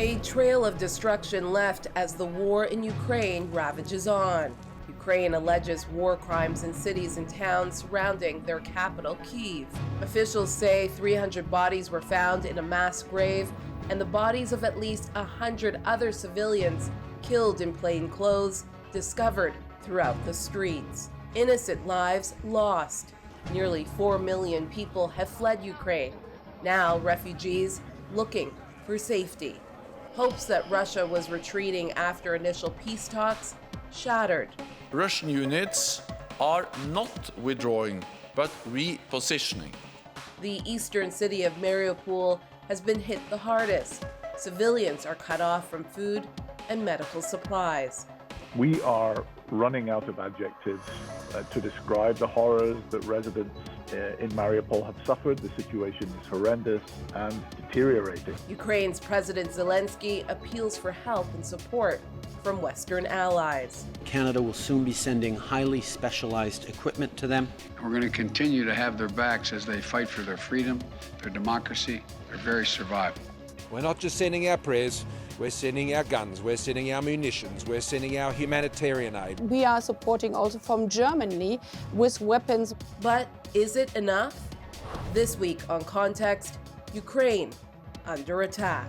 A trail of destruction left as the war in Ukraine ravages on. Ukraine alleges war crimes in cities and towns surrounding their capital, Kyiv. Officials say 300 bodies were found in a mass grave, and the bodies of at least 100 other civilians killed in plain clothes discovered throughout the streets. Innocent lives lost. Nearly 4 million people have fled Ukraine. Now refugees looking for safety. Hopes that Russia was retreating after initial peace talks shattered. Russian units are not withdrawing, but repositioning. The eastern city of Mariupol has been hit the hardest. Civilians are cut off from food and medical supplies. We are running out of adjectives to describe the horrors that residents in Mariupol have suffered. The situation is horrendous and deteriorating. Ukraine's President Zelensky appeals for help and support from Western allies. Canada will soon be sending highly specialized equipment to them. We're going to continue to have their backs as they fight for their freedom, their democracy, their very survival. We're not just sending our prayers, we're sending our guns, we're sending our munitions, we're sending our humanitarian aid. We are supporting also from Germany with weapons. But is it enough? This week on Context, Ukraine under attack.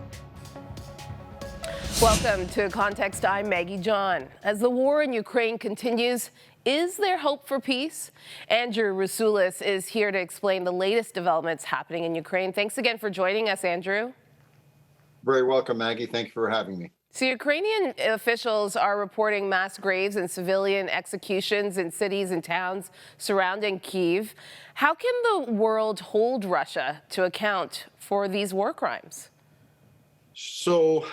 Welcome to Context. I'm Maggie John. As the war in Ukraine continues, is there hope for peace? Andrew Rasoulis is here to explain the latest developments happening in Ukraine. Thanks again for joining us, Andrew. Very welcome, Maggie. Thank you for having me. So Ukrainian officials are reporting mass graves and civilian executions in cities and towns surrounding Kyiv. How can the world hold Russia to account for these war crimes? So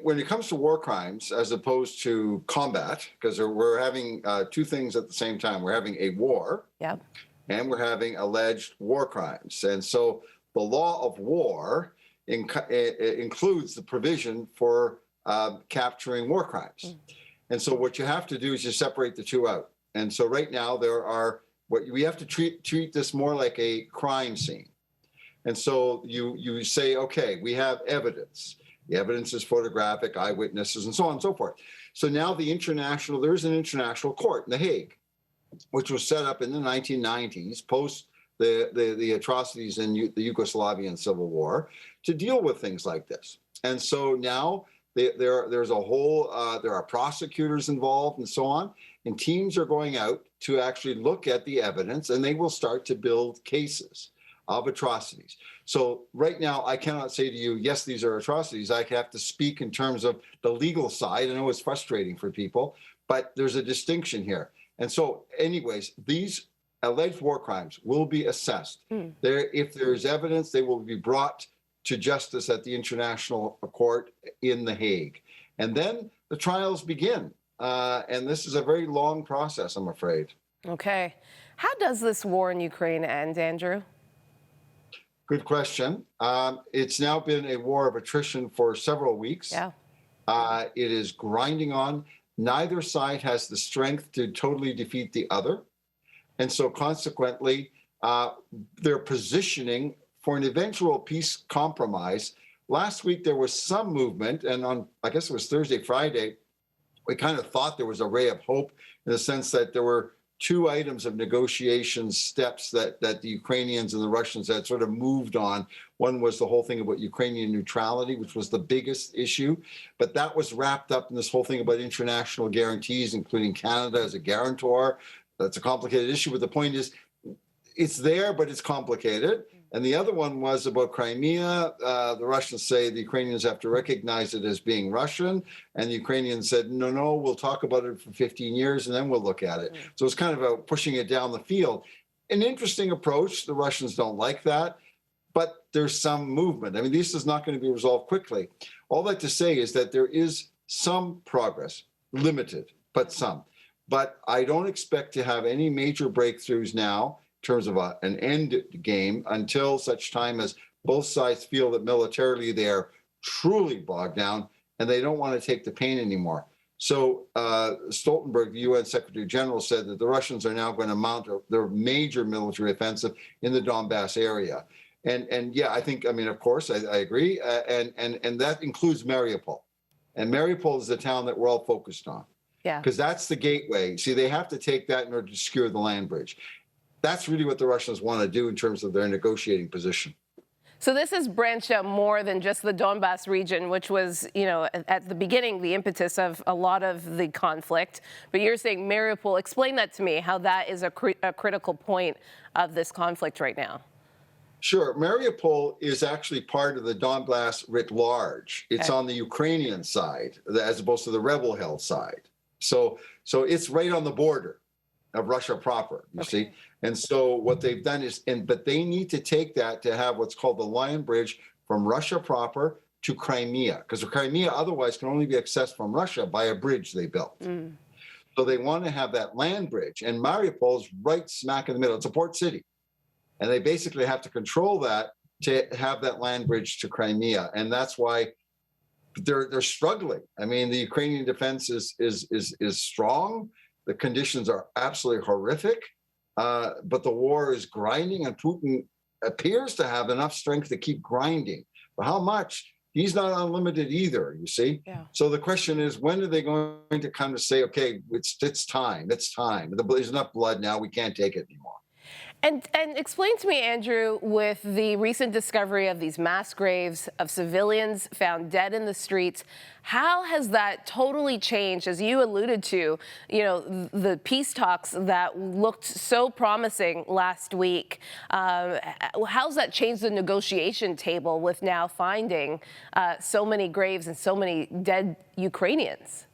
when it comes to war crimes, as opposed to combat, because we're having two things at the same time. We're having a war, and we're having alleged war crimes. And so the law of war includes the provision for capturing war crimes. And so what you have to do is you separate the two out. And so right now we have to treat this more like a crime scene. And so you say, okay, we have evidence. The evidence is photographic, eyewitnesses, and so on and so forth. So now there's an international court in The Hague, which was set up in the 1990s, post the atrocities in the Yugoslavian Civil War, to deal with things like this. And so now there are prosecutors involved and so on, and teams are going out to actually look at the evidence, and they will start to build cases of atrocities. So right now, I cannot say to you, yes, these are atrocities. I have to speak in terms of the legal side. I know it's frustrating for people, but there's a distinction here. And so anyways, these alleged war crimes will be assessed. If there's evidence, they will be brought to justice at the International Court in The Hague. And then the trials begin. And this is a very long process, I'm afraid. Okay. How does this war in Ukraine end, Andrew? Good question. It's now been a war of attrition for several weeks. Yeah. It is grinding on. Neither side has the strength to totally defeat the other. And so consequently, they're positioning for an eventual peace compromise. Last week, there was some movement, and on, I guess it was Thursday, Friday, we kind of thought there was a ray of hope in the sense that there were two items of negotiation steps that the Ukrainians and the Russians had sort of moved on. One was the whole thing about Ukrainian neutrality, which was the biggest issue, but that was wrapped up in this whole thing about international guarantees, including Canada as a guarantor. That's a complicated issue, but the point is, it's there, but it's complicated. And the other one was about Crimea. The Russians say the Ukrainians have to recognize it as being Russian. And the Ukrainians said, no, we'll talk about it for 15 years and then we'll look at it. So it's kind of a pushing it down the field. An interesting approach. The Russians don't like that, but there's some movement. I mean, this is not going to be resolved quickly. All that to say is that there is some progress, limited, but some. But I don't expect to have any major breakthroughs now in terms of an end game until such time as both sides feel that militarily they are truly bogged down and they don't want to take the pain anymore. So Stolenberg, the UN Secretary General, said that the Russians are now going to mount their major military offensive in the Donbass area. And yeah, I think, I mean, of course, I agree. And that includes Mariupol. And Mariupol is the town that we're all focused on. Yeah. Because that's the gateway. See, they have to take that in order to secure the land bridge. That's really what the Russians want to do in terms of their negotiating position. So this has branched out more than just the Donbass region, which was, you know, at the beginning, the impetus of a lot of the conflict. But you're saying Mariupol. Explain that to me, how that is a critical point of this conflict right now. Sure. Mariupol is actually part of the Donbass writ large. It's on the Ukrainian side as opposed to the rebel-held side. So it's right on the border of Russia proper, you see. And so what they've done is, but they need to take that to have what's called the land bridge from Russia proper to Crimea, because Crimea otherwise can only be accessed from Russia by a bridge they built. So they want to have that land bridge, and Mariupol is right smack in the middle. It's a port city. And they basically have to control that to have that land bridge to Crimea. And that's why they're struggling. I mean, the Ukrainian defense is strong. The conditions are absolutely horrific. But the war is grinding, and Putin appears to have enough strength to keep grinding. But how much? He's not unlimited either, you see? Yeah. So the question is, when are they going to kind of say, okay, it's time. There's enough blood now. We can't take it anymore. And explain to me, Andrew, with the recent discovery of these mass graves of civilians found dead in the streets, how has that totally changed, as you alluded to, you know, the peace talks that looked so promising last week? How's that changed the negotiation table with now finding so many graves and so many dead Ukrainians?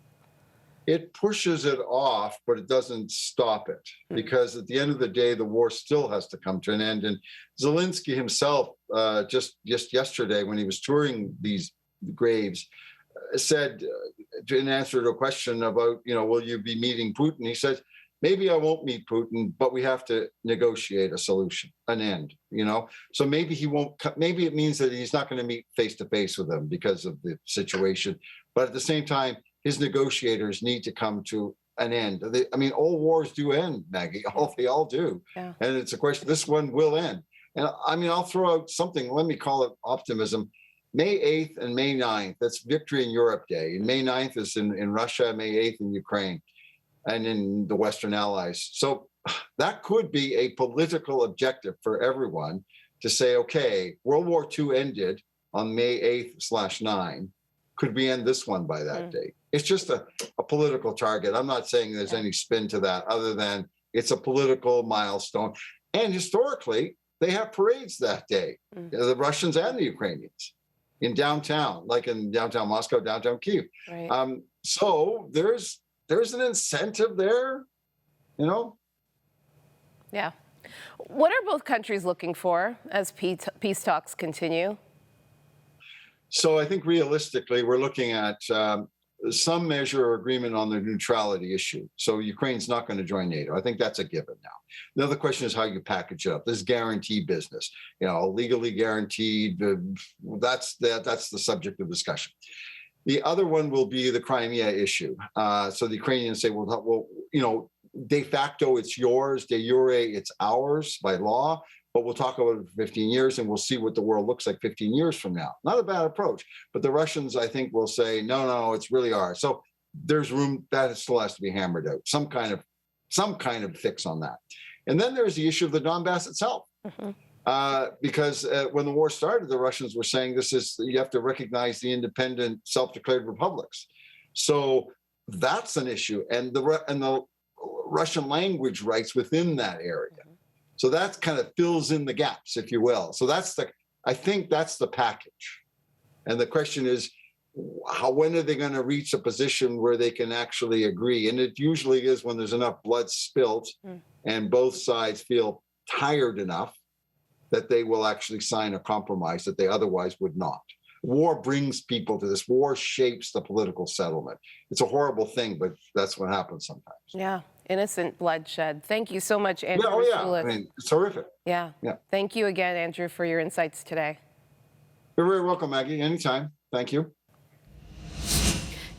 It pushes it off, but it doesn't stop it, because at the end of the day, the war still has to come to an end. And Zelensky himself, just yesterday, when he was touring these graves, said, in answer to a question about, you know, will you be meeting Putin? He said, maybe I won't meet Putin, but we have to negotiate a solution, an end, you know? So maybe he won't, maybe it means that he's not going to meet face to face with them because of the situation. But at the same time, his negotiators need to come to an end. I mean, all wars do end, Maggie. They all do. Yeah. And it's a question, this one will end. And I mean, I'll throw out something, let me call it optimism. May 8th and May 9th, that's Victory in Europe Day. And May 9th is in Russia, May 8th in Ukraine, and in the Western Allies. So that could be a political objective for everyone to say, okay, World War II ended on May 8th/9. Could we end this one by that date? It's just a political target. I'm not saying there's any spin to that other than it's a political milestone. And historically, they have parades that day, the Russians and the Ukrainians, in downtown, like in downtown Moscow, downtown Kyiv. Right. So there's an incentive there, you know? Yeah. What are both countries looking for as peace talks continue? So I think realistically, we're looking at some measure or agreement on the neutrality issue. So Ukraine's not going to join NATO. I think that's a given now. The other question is how you package it up. This guarantee business, you know, legally guaranteed, that's the subject of discussion. The other one will be the Crimea issue. So the Ukrainians say, well, you know, de facto it's yours, de jure it's ours by law. But we'll talk about it for 15 years and we'll see what the world looks like 15 years from now. Not a bad approach, but the Russians, I think, will say, no, it's really ours. So there's room that still has to be hammered out, some kind of fix on that. And then there's the issue of the Donbass itself. Because when the war started, the Russians were saying you have to recognize the independent self-declared republics. So that's an issue. And the Russian language rights within that area. So that kind of fills in the gaps, if you will. So I think that's the package. And the question is, when are they going to reach a position where they can actually agree? And it usually is when there's enough blood spilt and both sides feel tired enough that they will actually sign a compromise that they otherwise would not. War brings people to this. War shapes the political settlement. It's a horrible thing, but that's what happens sometimes. Yeah. Innocent bloodshed. Thank you so much, Andrew. I mean, it's horrific. Yeah. Thank you again, Andrew, for your insights today. You're very welcome, Maggie. Anytime. Thank you.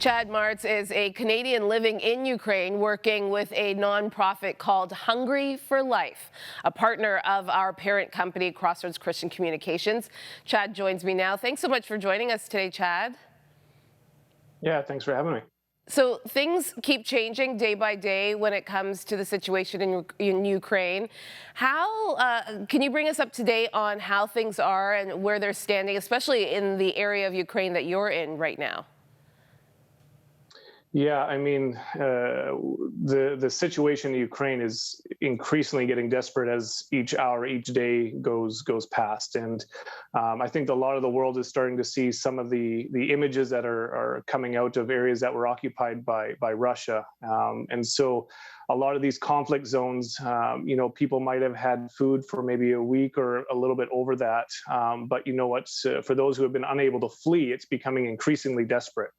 Chad Martz is a Canadian living in Ukraine, working with a nonprofit called Hungry for Life, a partner of our parent company, Crossroads Christian Communications. Chad joins me now. Thanks so much for joining us today, Chad. Yeah, thanks for having me. So things keep changing day by day when it comes to the situation in Ukraine. How can you bring us up to date on how things are and where they're standing, especially in the area of Ukraine that you're in right now? Yeah, I mean, the situation in Ukraine is increasingly getting desperate as each hour, each day goes past, and I think a lot of the world is starting to see some of the images that are coming out of areas that were occupied by Russia, and so a lot of these conflict zones, people might have had food for maybe a week or a little bit over that, but you know what? For those who have been unable to flee, it's becoming increasingly desperate.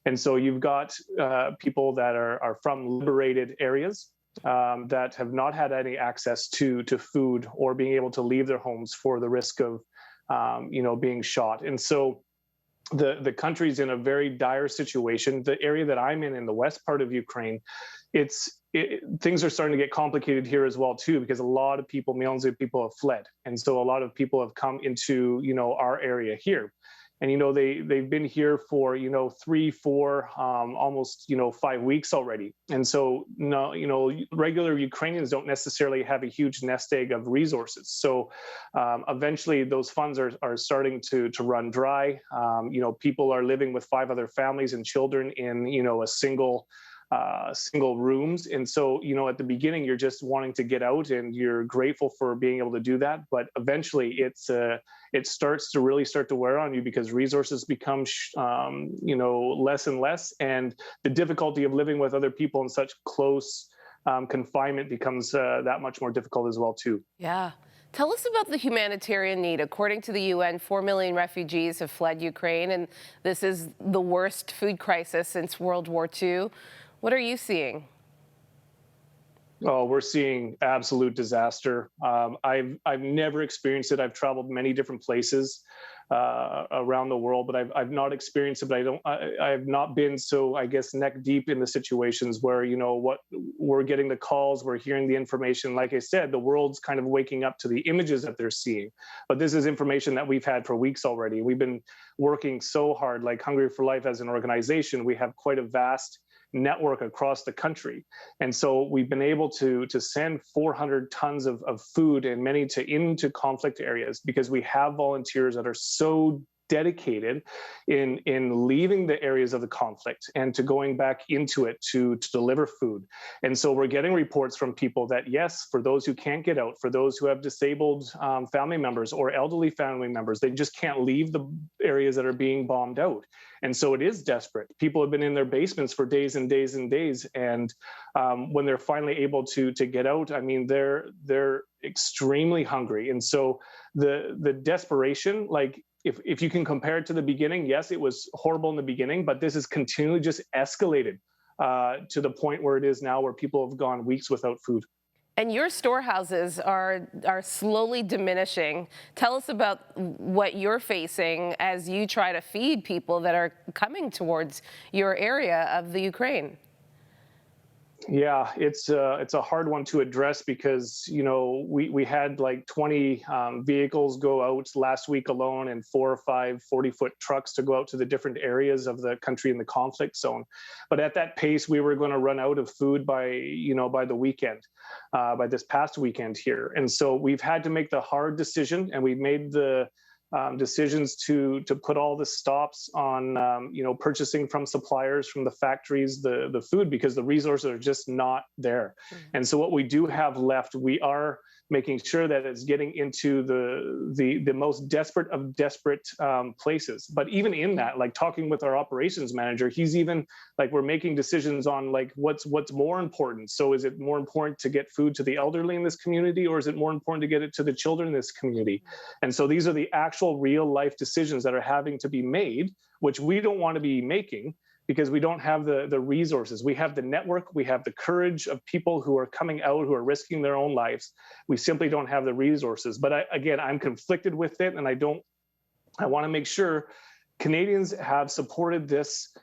And so you've got people that are from liberated areas that have not had any access to food or being able to leave their homes for the risk of, being shot. And so the country's in a very dire situation. The area that I'm in the west part of Ukraine, things are starting to get complicated here as well too, because a lot of people, millions of people have fled, and so a lot of people have come into our area here. And they've been here for 3, 4, almost 5 weeks already. And so regular Ukrainians don't necessarily have a huge nest egg of resources. So eventually those funds are starting to run dry. People are living with 5 other families and children in a single rooms. And so, at the beginning, you're just wanting to get out and you're grateful for being able to do that. But eventually it starts to wear on you because resources become, less and less. And the difficulty of living with other people in such close confinement becomes that much more difficult as well, too. Yeah. Tell us about the humanitarian need. According to the UN, 4 million refugees have fled Ukraine, and this is the worst food crisis since World War II. What are you seeing? Oh, we're seeing absolute disaster. I've never experienced it. I've traveled many different places around the world, but I've not experienced it. But I have not been so, I guess, neck deep in the situations where what we're getting the calls, we're hearing the information. Like I said, the world's kind of waking up to the images that they're seeing. But this is information that we've had for weeks already. We've been working so hard, like Hungry for Life as an organization. We have quite a vast network across the country. And so we've been able to send 400 tons of food and many into conflict areas because we have volunteers that are so dedicated in leaving the areas of the conflict and to going back into it to deliver food. And so we're getting reports from people that, yes, for those who can't get out, for those who have disabled family members or elderly family members, they just can't leave the areas that are being bombed out. And so it is desperate. People have been in their basements for days and days and days. And when they're finally able to get out, I mean, they're extremely hungry. And so the desperation, like, if you can compare it to the beginning, yes, it was horrible in the beginning, but this has continually just escalated to the point where it is now, where people have gone weeks without food. And your storehouses are slowly diminishing. Tell us about what you're facing as you try to feed people that are coming towards your area of the Ukraine. Yeah, it's a hard one to address because, we had like 20 vehicles go out last week alone and 4 or 5 40-foot trucks to go out to the different areas of the country in the conflict zone. But at that pace, we were going to run out of food by the weekend, by this past weekend here. And so we've had to make the hard decision, and we've made the decisions to put all the stops on purchasing from suppliers, from the factories, the food, because the resources are just not there. Mm-hmm. And so what we do have left, we are making sure that it's getting into the most desperate of desperate places. But even in that, like talking with our operations manager, he's even like, we're making decisions on like what's more important. So is it more important to get food to the elderly in this community, or is it more important to get it to the children in this community? And so these are the actual real life decisions that are having to be made, which we don't want to be making, because we don't have the resources. We have the network, we have the courage of people who are coming out, who are risking their own lives. We simply don't have the resources. But I'm conflicted with it, and I want to make sure Canadians have supported this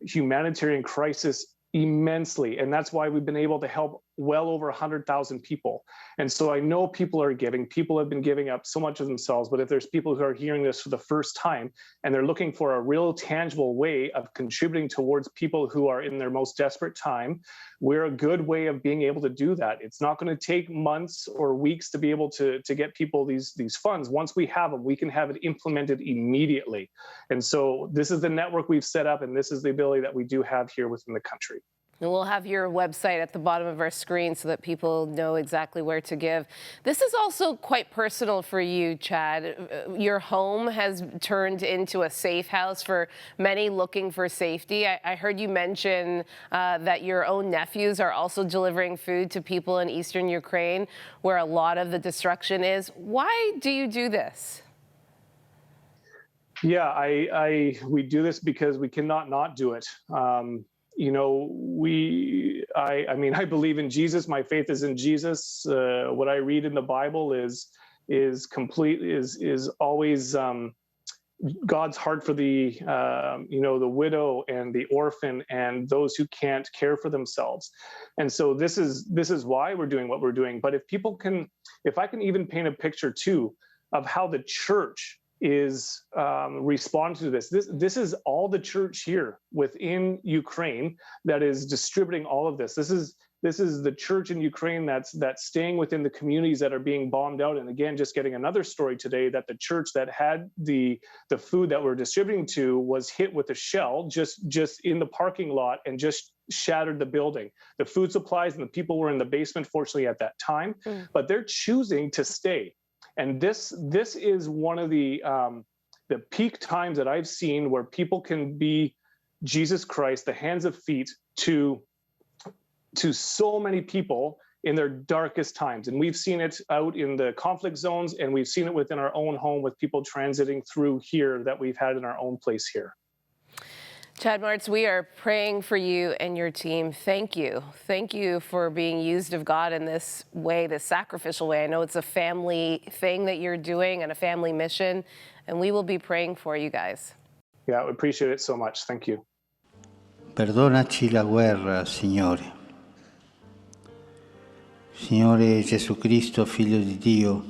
humanitarian crisis immensely. And that's why we've been able to help well over 100,000 people. And so I know people are giving. People have been giving up so much of themselves. But if there's people who are hearing this for the first time and they're looking for a real tangible way of contributing towards people who are in their most desperate time, we're a good way of being able to do that. It's not going to take months or weeks to be able to get people these funds. Once we have them, we can have it implemented immediately. And so this is the network we've set up, and this is the ability that we do have here within the country. And we'll have your website at the bottom of our screen so that people know exactly where to give. This is also quite personal for you, Chad. Your home has turned into a safe house for many looking for safety. I heard you mention that your own nephews are also delivering food to people in eastern Ukraine, where a lot of the destruction is. Why do you do this? Yeah, we do this because we cannot not do it. You know, I mean, I believe in Jesus. My faith is in Jesus. What I read in the Bible is always God's heart for the the widow and the orphan and those who can't care for themselves. And so this is why we're doing what we're doing. But if I can even paint a picture too of how the church is responding to this. This is all the church here within Ukraine that is distributing all of this. This is the church in Ukraine that's staying within the communities that are being bombed out. And again, just getting another story today that the church that had the food that we're distributing to was hit with a shell just in the parking lot and just shattered the building. The food supplies and the people were in the basement, fortunately, at that time, but they're choosing to stay. And this is one of the peak times that I've seen where people can be Jesus Christ, the hands and feet to so many people in their darkest times. And we've seen it out in the conflict zones, and we've seen it within our own home with people transiting through here that we've had in our own place here. Chad Martz, we are praying for you and your team. Thank you. Thank you for being used of God in this way, this sacrificial way. I know it's a family thing that you're doing and a family mission, and we will be praying for you guys. Yeah, I appreciate it so much. Thank you. Perdonaci la guerra, Signore. Signore Gesù Cristo, Figlio di Dio,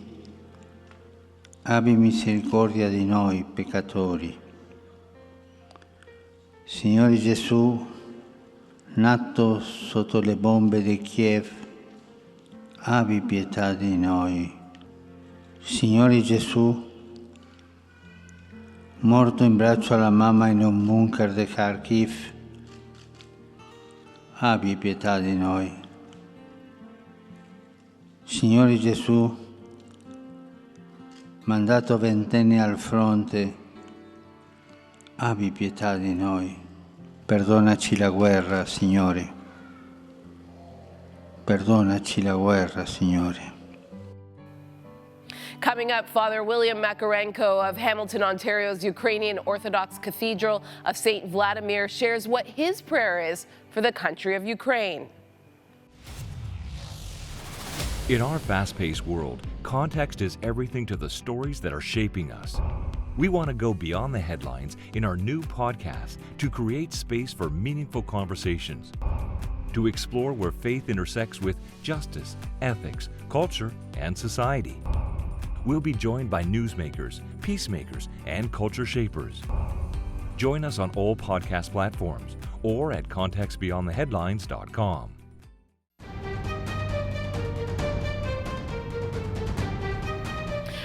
abbi misericordia di noi peccatori. Signore Gesù, nato sotto le bombe di Kyiv, abbi pietà di noi. Signore Gesù, morto in braccio alla mamma in un bunker di Kharkiv, abbi pietà di noi. Signore Gesù, mandato ventenne al fronte, abbi pietà di noi. Perdonaci la guerra, Signore. Perdonaci la guerra, Signore. Coming up, Father William Makarenko of Hamilton, Ontario's Ukrainian Orthodox Cathedral of St. Vladimir shares what his prayer is for the country of Ukraine. In our fast-paced world, context is everything to the stories that are shaping us. We want to go beyond the headlines in our new podcast to create space for meaningful conversations, to explore where faith intersects with justice, ethics, culture, and society. We'll be joined by newsmakers, peacemakers, and culture shapers. Join us on all podcast platforms or at contextbeyondtheheadlines.com.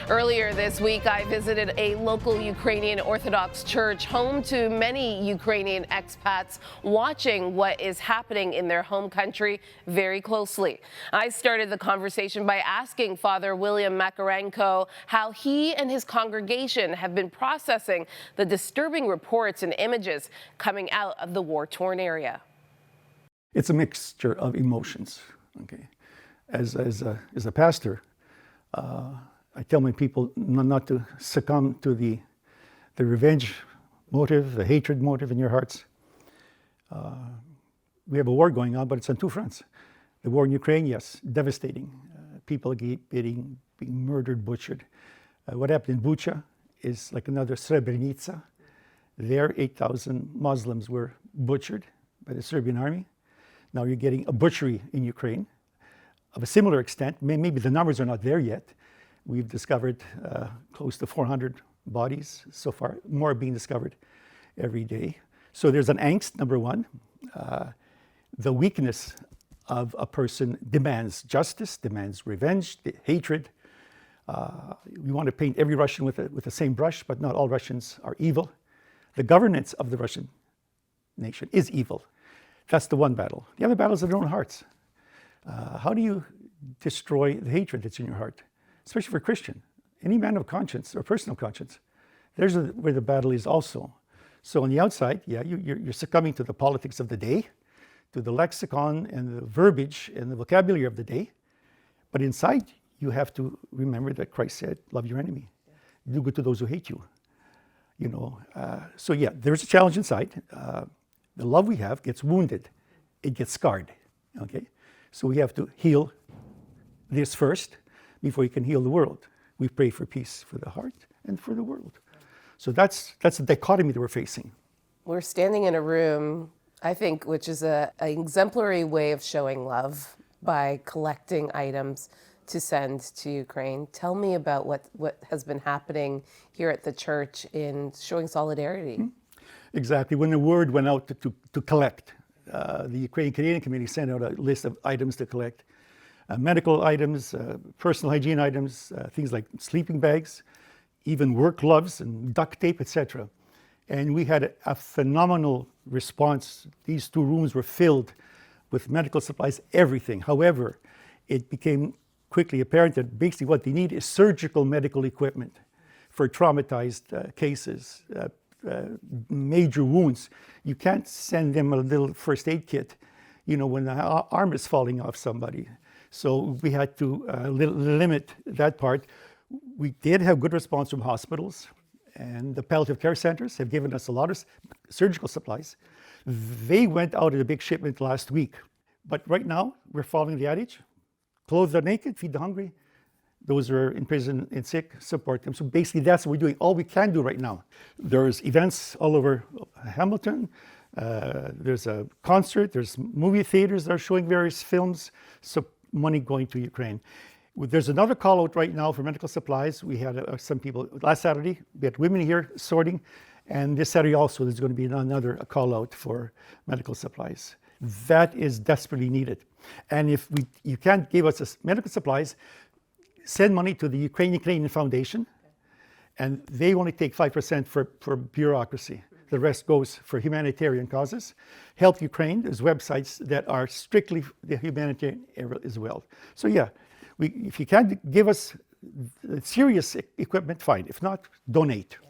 Earlier this week, I visited a local Ukrainian Orthodox church, home to many Ukrainian expats, watching what is happening in their home country very closely. I started the conversation by asking Father William Makarenko how he and his congregation have been processing the disturbing reports and images coming out of the war-torn area. It's a mixture of emotions. Okay, as a pastor, I tell my people not to succumb to the revenge motive, the hatred motive in your hearts. We have a war going on, but it's on two fronts. The war in Ukraine, yes, devastating. People being murdered, butchered. What happened in Bucha is like another Srebrenica. There, 8,000 Muslims were butchered by the Serbian army. Now you're getting a butchery in Ukraine of a similar extent. Maybe the numbers are not there yet. We've discovered close to 400 bodies so far, more being discovered every day. So there's an angst, number one. The weakness of a person demands justice, demands revenge, hatred. We want to paint every Russian with the same brush, but not all Russians are evil. The governance of the Russian nation is evil. That's the one battle. The other battle is in their own hearts. How do you destroy the hatred that's in your heart, especially for a Christian? Any man of conscience or personal conscience, there's where the battle is also. So on the outside, yeah, you're succumbing to the politics of the day, to the lexicon and the verbiage and the vocabulary of the day. But inside, you have to remember that Christ said, love your enemy. Do good to those who hate you. You know, so yeah, there's a challenge inside. The love we have gets wounded. It gets scarred, okay? So we have to heal this first before we can heal the world. We pray for peace for the heart and for the world. So that's the dichotomy that we're facing. We're standing in a room, I think, which is an exemplary way of showing love by collecting items to send to Ukraine. Tell me about what has been happening here at the church in showing solidarity. Mm-hmm. Exactly. When the word went out to collect, the Ukrainian-Canadian committee sent out a list of items to collect. Medical items, personal hygiene items, things like sleeping bags, even work gloves and duct tape, etc. And we had a phenomenal response. These two rooms were filled with medical supplies, everything. However, it became quickly apparent that basically what they need is surgical medical equipment for traumatized cases, major wounds. You can't send them a little first aid kit, you know, when the arm is falling off somebody. So we had to limit that part. We did have good response from hospitals, and the palliative care centers have given us a lot of surgical supplies. They went out in a big shipment last week. But right now, we're following the adage, clothe the naked, feed the hungry. Those who are in prison and sick, support them. So basically, that's what we're doing, all we can do right now. There's events all over Hamilton. There's a concert. There's movie theaters that are showing various films. So money going to Ukraine. There's another call out right now for medical supplies. We had some people, last Saturday, we had women here sorting. And this Saturday also, there's going to be another call out for medical supplies. That is desperately needed. And if you can't give us medical supplies, send money to the Ukrainian Foundation, and they only take 5% for bureaucracy. The rest goes for humanitarian causes. Help Ukraine, there's websites that are strictly the humanitarian area as well. So yeah, if you can't give us serious equipment, fine. If not, donate. Yeah.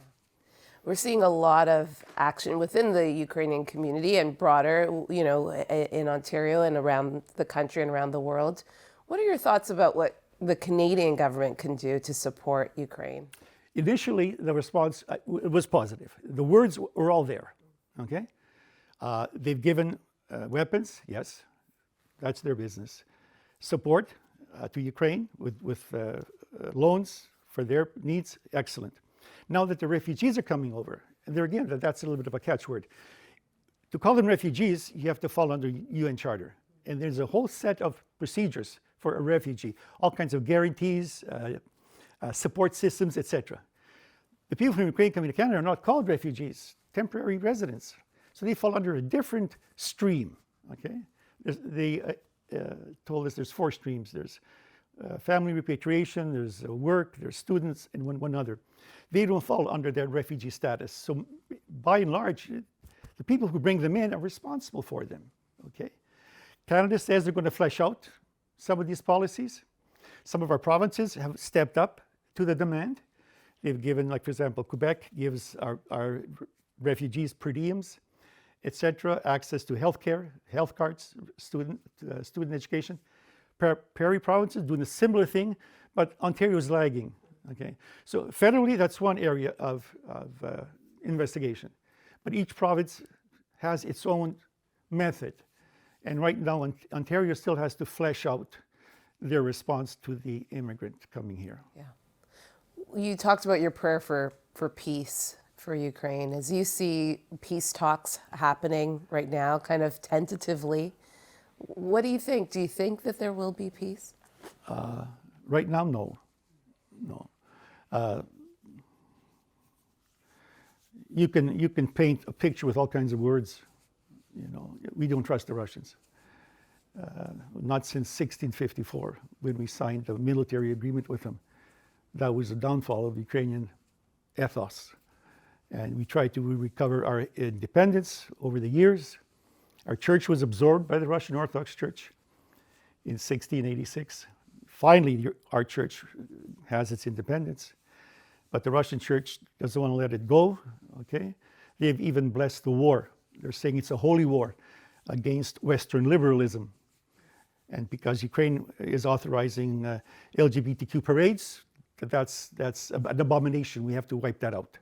We're seeing a lot of action within the Ukrainian community and broader, you know, in Ontario and around the country and around the world. What are your thoughts about what the Canadian government can do to support Ukraine? Initially, the response was positive. The words were all there, okay? They've given weapons, yes, that's their business. Support to Ukraine with loans for their needs, excellent. Now that the refugees are coming over, and there again, that's a little bit of a catchword. To call them refugees, you have to fall under UN Charter. And there's a whole set of procedures for a refugee, all kinds of guarantees, support systems, etc. The people from Ukraine coming to Canada are not called refugees, temporary residents. So they fall under a different stream, okay? They told us there's 4 streams. There's family repatriation, there's work, there's students, and one other. They don't fall under their refugee status. So by and large, the people who bring them in are responsible for them, okay? Canada says they're going to flesh out some of these policies. Some of our provinces have stepped up to the demand. They've given, like for example, Quebec gives our refugees per diems, etc., access to healthcare, health cards, student education. Prairie provinces doing a similar thing, but Ontario is lagging. Okay, so federally, that's one area of investigation, but each province has its own method, and right now Ontario still has to flesh out their response to the immigrant coming here. Yeah, you talked about your prayer for peace for Ukraine. As you see peace talks happening right now, kind of tentatively, what do you think? Do you think that there will be peace? Right now, no. You can paint a picture with all kinds of words. You know, we don't trust the Russians. Not since 1654, when we signed a military agreement with them. That was the downfall of Ukrainian ethos. And we tried to recover our independence over the years. Our church was absorbed by the Russian Orthodox Church in 1686. Finally, our church has its independence, but the Russian church doesn't want to let it go, okay? They've even blessed the war. They're saying it's a holy war against Western liberalism. And because Ukraine is authorizing LGBTQ parades, that's an abomination. We have to wipe that out.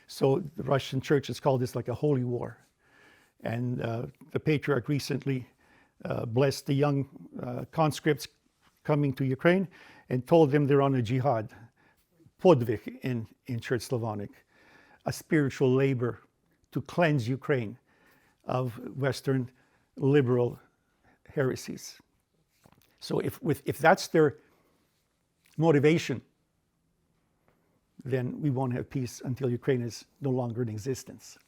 So the Russian church has called this like a holy war. And the patriarch recently blessed the young conscripts coming to Ukraine and told them they're on a jihad, podvig in Church Slavonic, a spiritual labor to cleanse Ukraine of Western liberal heresies. So if that's their motivation, then we won't have peace until Ukraine is no longer in existence.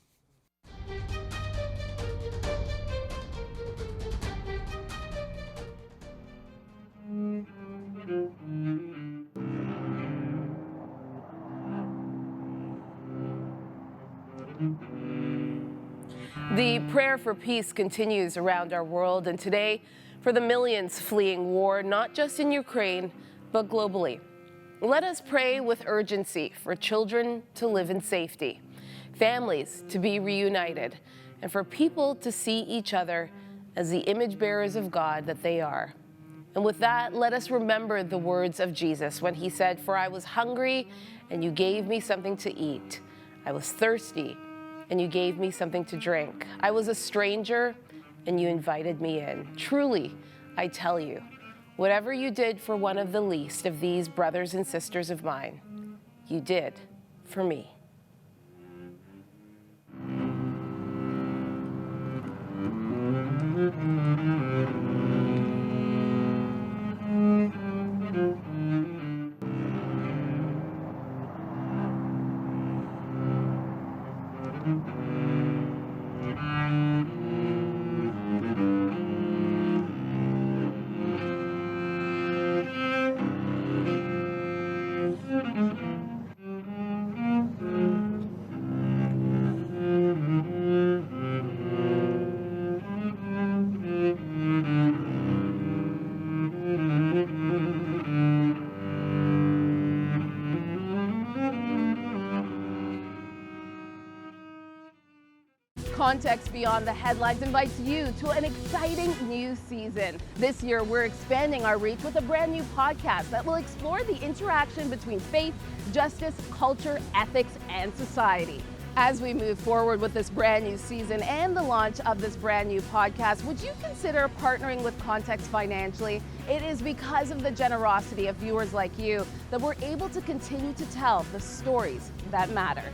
The prayer for peace continues around our world, and today, for the millions fleeing war, not just in Ukraine, but globally. Let us pray with urgency for children to live in safety, families to be reunited, and for people to see each other as the image bearers of God that they are. And with that, let us remember the words of Jesus when he said, "For I was hungry, and you gave me something to eat. I was thirsty, and you gave me something to drink. I was a stranger, and you invited me in. Truly, I tell you, whatever you did for one of the least of these brothers and sisters of mine, you did for me." Context Beyond the Headlines invites you to an exciting new season. This year, we're expanding our reach with a brand new podcast that will explore the interaction between faith, justice, culture, ethics, and society. As we move forward with this brand new season and the launch of this brand new podcast, would you consider partnering with Context financially? It is because of the generosity of viewers like you that we're able to continue to tell the stories that matter.